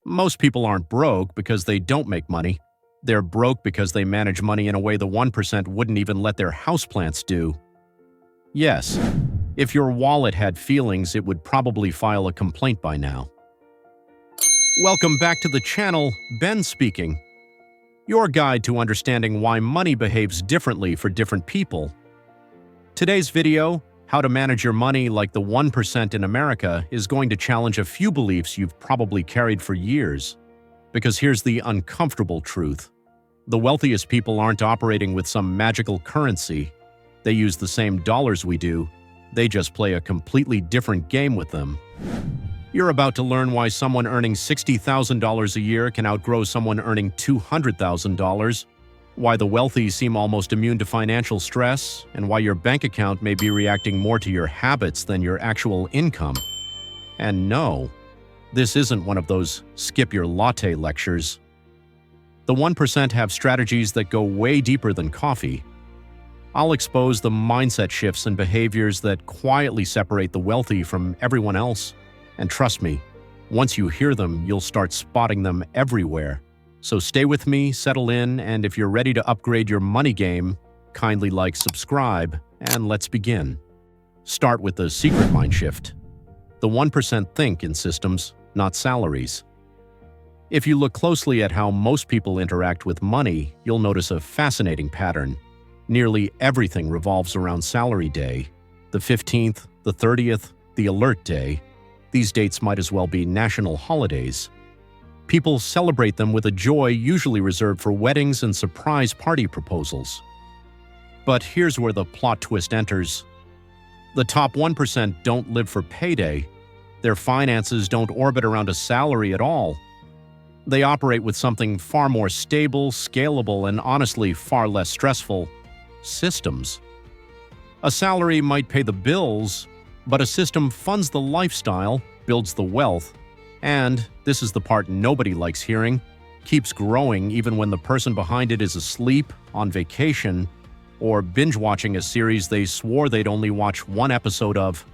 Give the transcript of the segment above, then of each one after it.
Most people aren't broke because they don't make money. They're broke because they manage money in a way the 1% wouldn't even let their houseplants do. Yes, if your wallet had feelings, it would probably file a complaint by now. Welcome back to the channel, Ben speaking. Your guide to understanding why money behaves differently for different people. Today's video, how to manage your money like the 1% in America, is going to challenge a few beliefs you've probably carried for years. Because here's the uncomfortable truth. The wealthiest people aren't operating with some magical currency. They use the same dollars we do. They just play a completely different game with them. You're about to learn why someone earning $60,000 a year can outgrow someone earning $200,000, why the wealthy seem almost immune to financial stress, and why your bank account may be reacting more to your habits than your actual income. And no, this isn't one of those skip your latte lectures. The 1% have strategies that go way deeper than coffee. I'll expose the mindset shifts and behaviors that quietly separate the wealthy from everyone else. And trust me, once you hear them, you'll start spotting them everywhere. So stay with me, settle in, and if you're ready to upgrade your money game, kindly like, subscribe, and let's begin. Start with the secret mind shift. The 1% think in systems, not salaries. If you look closely at how most people interact with money, you'll notice a fascinating pattern. Nearly everything revolves around salary day. The 15th, the 30th, the alert day. These dates might as well be national holidays. People celebrate them with a joy usually reserved for weddings and surprise party proposals. But here's where the plot twist enters. The top 1% don't live for payday. Their finances don't orbit around a salary at all. They operate with something far more stable, scalable, and honestly far less stressful: systems. A salary might pay the bills, but a system funds the lifestyle, builds the wealth, and, this is the part nobody likes hearing, keeps growing even when the person behind it is asleep, on vacation, or binge-watching a series they swore they'd only watch one episode of.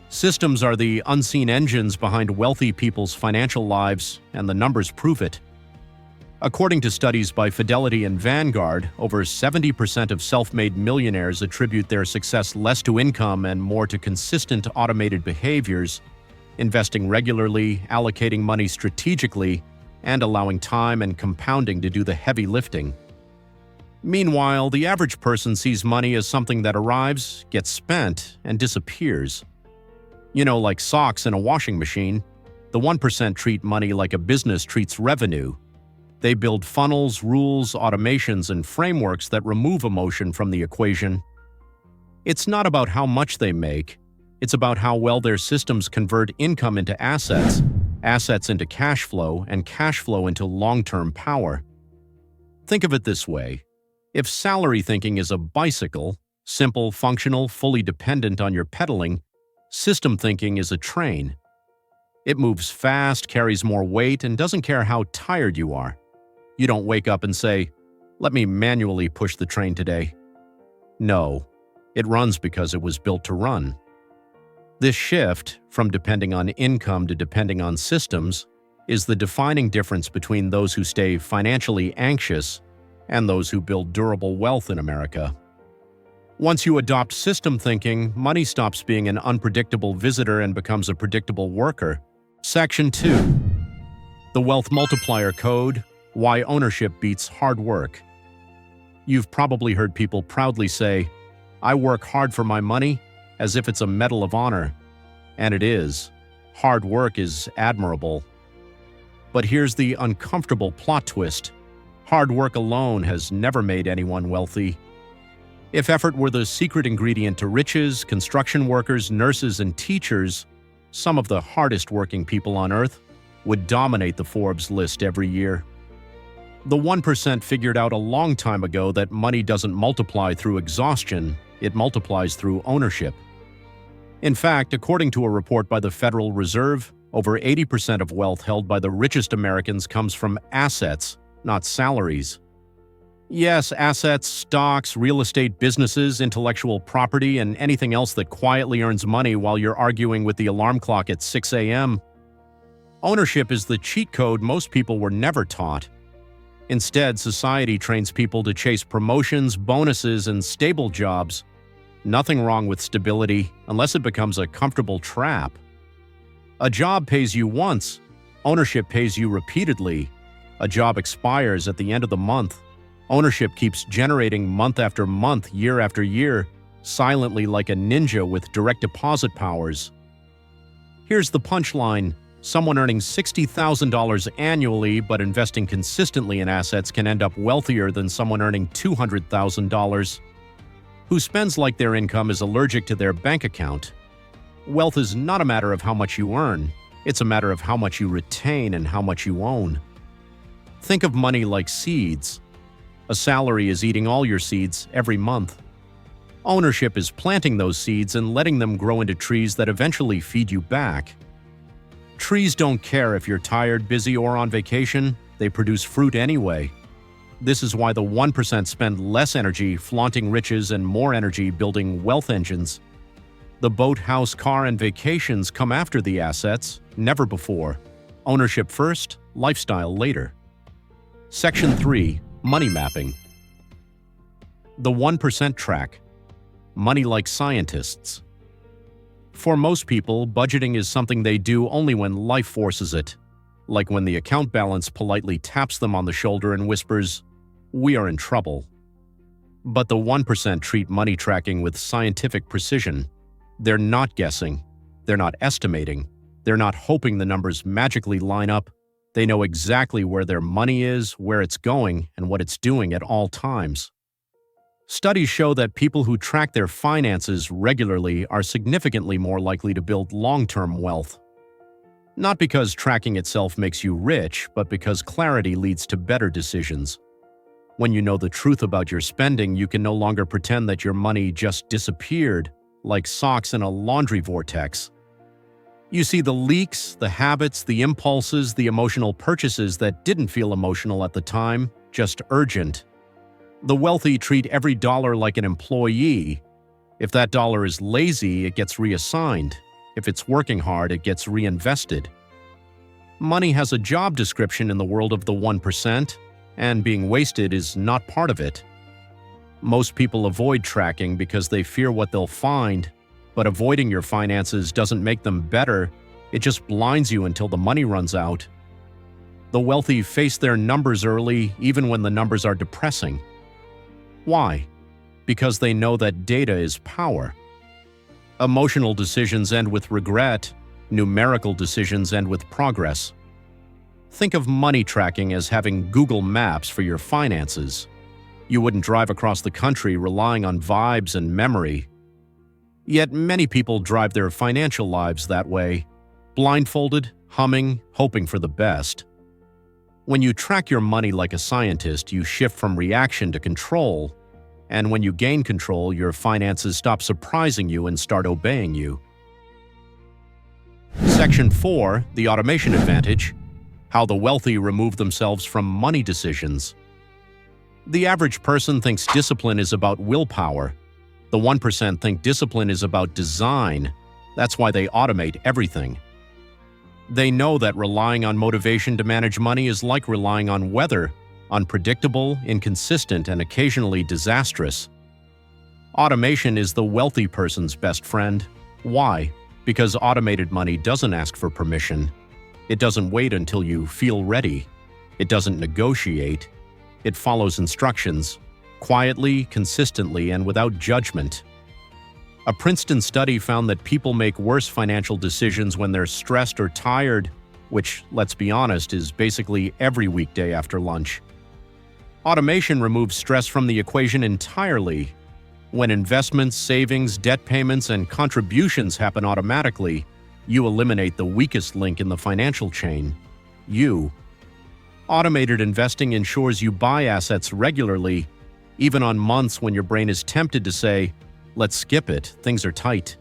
Systems are the unseen engines behind wealthy people's financial lives, and the numbers prove it. According to studies by Fidelity and Vanguard, over 70% of self-made millionaires attribute their success less to income and more to consistent automated behaviors, investing regularly, allocating money strategically, and allowing time and compounding to do the heavy lifting. Meanwhile, the average person sees money as something that arrives, gets spent, and disappears. You know, like socks in a washing machine, the 1% treat money like a business treats revenue. They build funnels, rules, automations, and frameworks that remove emotion from the equation. It's not about how much they make. It's about how well their systems convert income into assets, assets into cash flow, and cash flow into long-term power. Think of it this way. If salary thinking is a bicycle, simple, functional, fully dependent on your pedaling, system thinking is a train. It moves fast, carries more weight, and doesn't care how tired you are. You don't wake up and say, "Let me manually push the train today." No, it runs because it was built to run. This shift, from depending on income to depending on systems, is the defining difference between those who stay financially anxious and those who build durable wealth in America. Once you adopt system thinking, money stops being an unpredictable visitor and becomes a predictable worker. Section 2. The Wealth Multiplier Code: Why ownership beats hard work. You've probably heard people proudly say, "I work hard for my money," as if it's a medal of honor. And it is. Hard work is admirable. But here's the uncomfortable plot twist. Hard work alone has never made anyone wealthy. If effort were the secret ingredient to riches, construction workers, nurses, and teachers, some of the hardest working people on earth would dominate the Forbes list every year. The 1% figured out a long time ago that money doesn't multiply through exhaustion, it multiplies through ownership. In fact, according to a report by the Federal Reserve, over 80% of wealth held by the richest Americans comes from assets, not salaries. Yes, assets, stocks, real estate businesses, intellectual property, and anything else that quietly earns money while you're arguing with the alarm clock at 6 a.m. Ownership is the cheat code most people were never taught. Instead, society trains people to chase promotions, bonuses, and stable jobs. Nothing wrong with stability unless it becomes a comfortable trap. A job pays you once. Ownership pays you repeatedly. A job expires at the end of the month. Ownership keeps generating month after month, year after year, silently like a ninja with direct deposit powers. Here's the punchline. Someone earning $60,000 annually but investing consistently in assets can end up wealthier than someone earning $200,000. Who spends like their income is allergic to their bank account. Wealth is not a matter of how much you earn. It's a matter of how much you retain and how much you own. Think of money like seeds. A salary is eating all your seeds every month. Ownership is planting those seeds and letting them grow into trees that eventually feed you back. Trees don't care if you're tired, busy, or on vacation. They produce fruit anyway. This is why the 1% spend less energy flaunting riches and more energy building wealth engines. The boat, house, car, and vacations come after the assets, never before. Ownership first, lifestyle later. Section 3. Money Mapping. The 1% Track. Money like scientists. For most people, budgeting is something they do only when life forces it, like when the account balance politely taps them on the shoulder and whispers, "We are in trouble." But the 1% treat money tracking with scientific precision. They're not guessing. They're not estimating. They're not hoping the numbers magically line up. They know exactly where their money is, where it's going, and what it's doing at all times. Studies show that people who track their finances regularly are significantly more likely to build long-term wealth. Not because tracking itself makes you rich, but because clarity leads to better decisions. When you know the truth about your spending, you can no longer pretend that your money just disappeared, like socks in a laundry vortex. You see the leaks, the habits, the impulses, the emotional purchases that didn't feel emotional at the time, just urgent. The wealthy treat every dollar like an employee. If that dollar is lazy, it gets reassigned. If it's working hard, it gets reinvested. Money has a job description in the world of the 1%, and being wasted is not part of it. Most people avoid tracking because they fear what they'll find, but avoiding your finances doesn't make them better, it just blinds you until the money runs out. The wealthy face their numbers early, even when the numbers are depressing. Why? Because they know that data is power. Emotional decisions end with regret. Numerical decisions end with progress. Think of money tracking as having Google Maps for your finances. You wouldn't drive across the country relying on vibes and memory. Yet many people drive their financial lives that way, blindfolded, humming, hoping for the best. When you track your money like a scientist, you shift from reaction to control. And when you gain control, your finances stop surprising you and start obeying you. Section 4. The Automation Advantage. How the wealthy remove themselves from money decisions. The average person thinks discipline is about willpower. The 1% think discipline is about design. That's why they automate everything. They know that relying on motivation to manage money is like relying on weather, unpredictable, inconsistent, and occasionally disastrous. Automation is the wealthy person's best friend. Why? Because automated money doesn't ask for permission. It doesn't wait until you feel ready. It doesn't negotiate. It follows instructions, quietly, consistently, and without judgment. A Princeton study found that people make worse financial decisions when they're stressed or tired, which, let's be honest, is basically every weekday after lunch. Automation removes stress from the equation entirely. When investments, savings, debt payments, and contributions happen automatically, you eliminate the weakest link in the financial chain: you. Automated investing ensures you buy assets regularly, even on months when your brain is tempted to say, "Let's skip it, things are tight."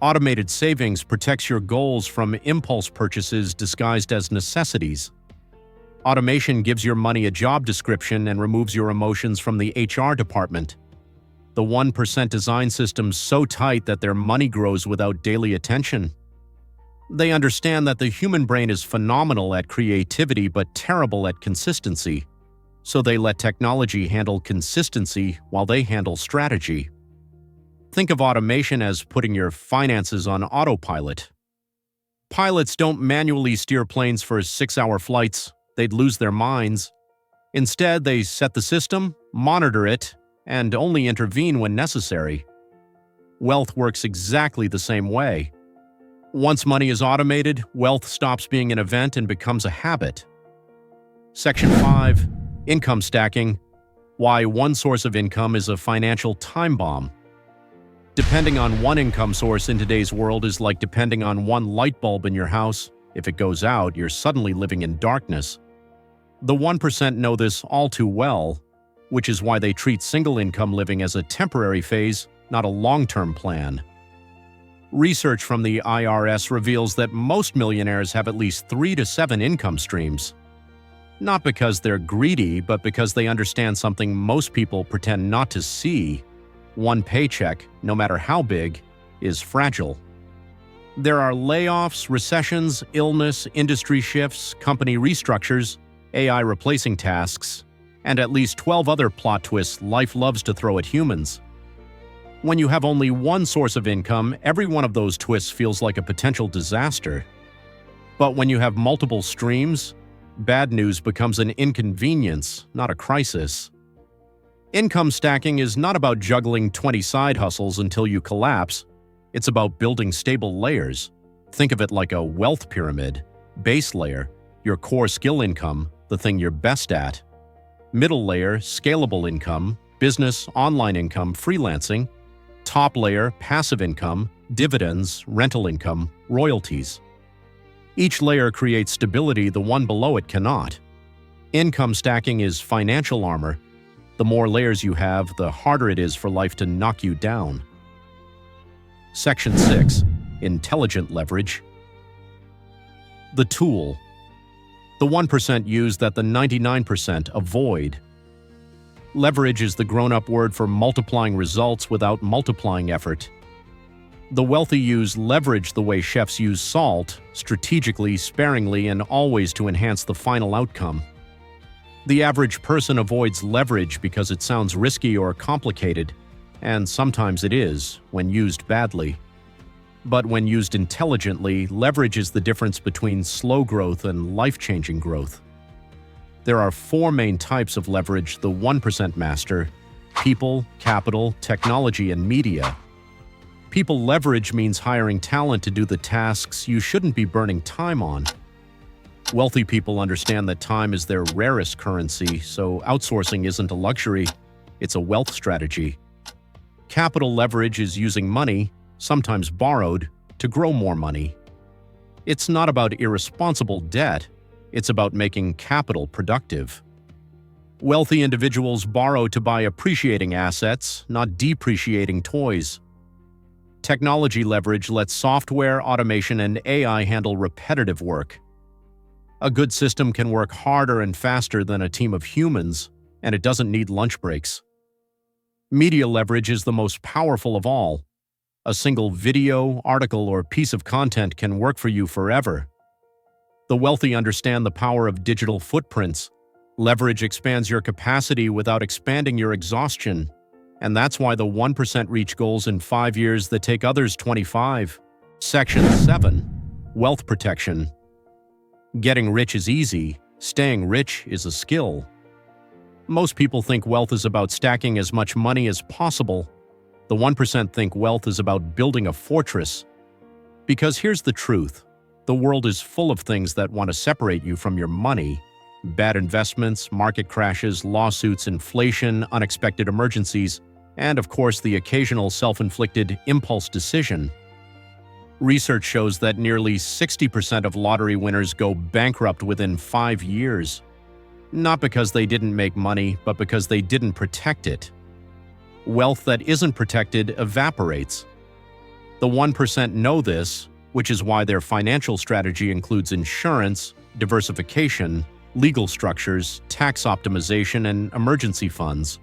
Automated savings protects your goals from impulse purchases disguised as necessities. Automation gives your money a job description and removes your emotions from the HR department. The 1% design systems so tight that their money grows without daily attention. They understand that the human brain is phenomenal at creativity but terrible at consistency, so they let technology handle consistency while they handle strategy. Think of automation as putting your finances on autopilot. Pilots don't manually steer planes for 6-hour flights. They'd lose their minds. Instead, they set the system, monitor it, and only intervene when necessary. Wealth works exactly the same way. Once money is automated, wealth stops being an event and becomes a habit. Section 5. Income stacking. Why one source of income is a financial time bomb. Depending on one income source in today's world is like depending on one light bulb in your house. If it goes out, you're suddenly living in darkness. The 1% know this all too well, which is why they treat single-income living as a temporary phase, not a long-term plan. Research from the IRS reveals that most millionaires have at least 3 to 7 income streams. Not because they're greedy, but because they understand something most people pretend not to see. One paycheck, no matter how big, is fragile. There are layoffs, recessions, illness, industry shifts, company restructures, AI replacing tasks, and at least 12 other plot twists life loves to throw at humans. When you have only one source of income, every one of those twists feels like a potential disaster. But when you have multiple streams, bad news becomes an inconvenience, not a crisis. Income stacking is not about juggling 20 side hustles until you collapse. It's about building stable layers. Think of it like a wealth pyramid. Base layer, your core skill income, the thing you're best at. Middle layer, scalable income, business, online income, freelancing. Top layer, passive income, dividends, rental income, royalties. Each layer creates stability the one below it cannot. Income stacking is financial armor. The more layers you have, the harder it is for life to knock you down. Section 6. Intelligent leverage. The tool. The 1% use that the 99% avoid. Leverage is the grown-up word for multiplying results without multiplying effort. The wealthy use leverage the way chefs use salt, strategically, sparingly, and always to enhance the final outcome. The average person avoids leverage because it sounds risky or complicated, and sometimes it is, when used badly. But when used intelligently, leverage is the difference between slow growth and life-changing growth. There are 4 main types of leverage the 1% master: people, capital, technology, and media. People leverage means hiring talent to do the tasks you shouldn't be burning time on. Wealthy people understand that time is their rarest currency, so outsourcing isn't a luxury, it's a wealth strategy. Capital leverage is using money, sometimes borrowed, to grow more money. It's not about irresponsible debt, it's about making capital productive. Wealthy individuals borrow to buy appreciating assets, not depreciating toys. Technology leverage lets software, automation, and AI handle repetitive work. A good system can work harder and faster than a team of humans, and it doesn't need lunch breaks. Media leverage is the most powerful of all. A single video, article, or piece of content can work for you forever. The wealthy understand the power of digital footprints. Leverage expands your capacity without expanding your exhaustion, and that's why the 1% reach goals in 5 years that take others 25. Section 7. Wealth protection. Getting rich is easy, staying rich is a skill. Most people think wealth is about stacking as much money as possible. The 1% think wealth is about building a fortress. Because here's the truth. The world is full of things that want to separate you from your money. Bad investments, market crashes, lawsuits, inflation, unexpected emergencies, and of course the occasional self-inflicted impulse decision. Research shows that nearly 60% of lottery winners go bankrupt within 5 years. Not because they didn't make money, but because they didn't protect it. Wealth that isn't protected evaporates. The 1% know this, which is why their financial strategy includes insurance, diversification, legal structures, tax optimization, and emergency funds.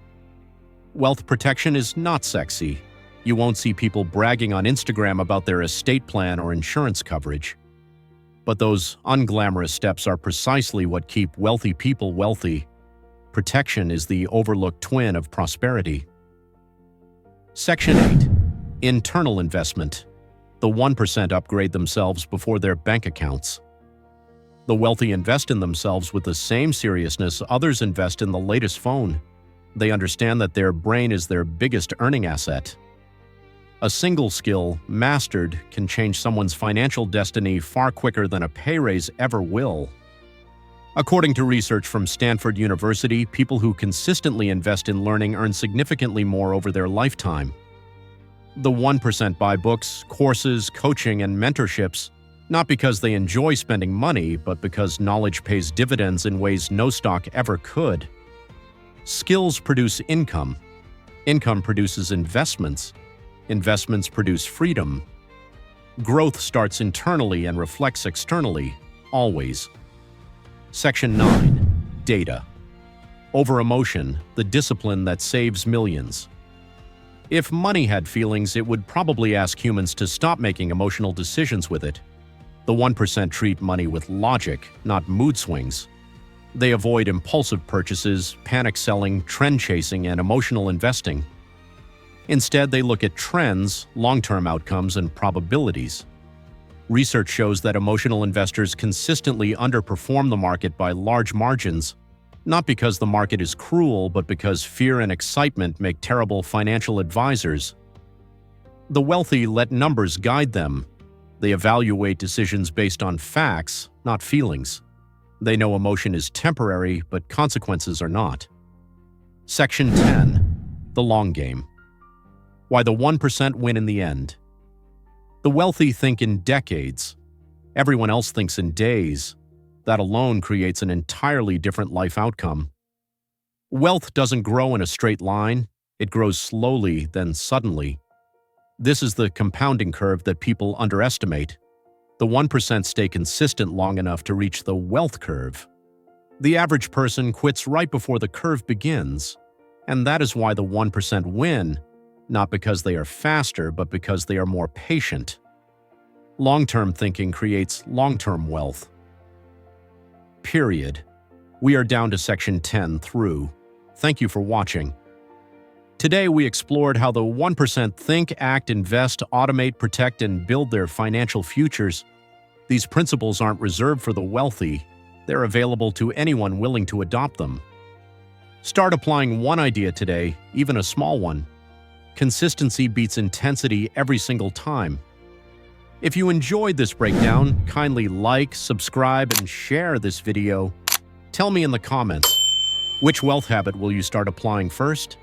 Wealth protection is not sexy. You won't see people bragging on Instagram about their estate plan or insurance coverage. But those unglamorous steps are precisely what keep wealthy people wealthy. Protection is the overlooked twin of prosperity. Section 8. Internal investment. The 1% upgrade themselves before their bank accounts. The wealthy invest in themselves with the same seriousness others invest in the latest phone. They understand that their brain is their biggest earning asset. A single skill, mastered, can change someone's financial destiny far quicker than a pay raise ever will. According to research from Stanford University, people who consistently invest in learning earn significantly more over their lifetime. The 1% buy books, courses, coaching, and mentorships, not because they enjoy spending money, but because knowledge pays dividends in ways no stock ever could. Skills produce income. Income produces investments. Investments produce freedom. Growth starts internally and reflects externally, always. Section 9. Data. Over emotion, the discipline that saves millions. If money had feelings, it would probably ask humans to stop making emotional decisions with it. The 1% treat money with logic, not mood swings. They avoid impulsive purchases, panic selling, trend chasing, and emotional investing. Instead, they look at trends, long-term outcomes, and probabilities. Research shows that emotional investors consistently underperform the market by large margins, not because the market is cruel, but because fear and excitement make terrible financial advisors. The wealthy let numbers guide them. They evaluate decisions based on facts, not feelings. They know emotion is temporary, but consequences are not. Section 10. The long game. Why the 1% win in the end. The wealthy think in decades. Everyone else thinks in days. That alone creates an entirely different life outcome. Wealth doesn't grow in a straight line. It grows slowly, then suddenly. This is the compounding curve that people underestimate. The 1% stay consistent long enough to reach the wealth curve. The average person quits right before the curve begins, and that is why the 1% win, not because they are faster, but because they are more patient. Long-term thinking creates long-term wealth. Period. We are down to section 10 through. Thank you for watching. Today we explored how the 1% think, act, invest, automate, protect, and build their financial futures. These principles aren't reserved for the wealthy. They're available to anyone willing to adopt them. Start applying one idea today, even a small one. Consistency beats intensity every single time. If you enjoyed this breakdown, kindly like, subscribe, and share this video. Tell me in the comments, which wealth habit will you start applying first?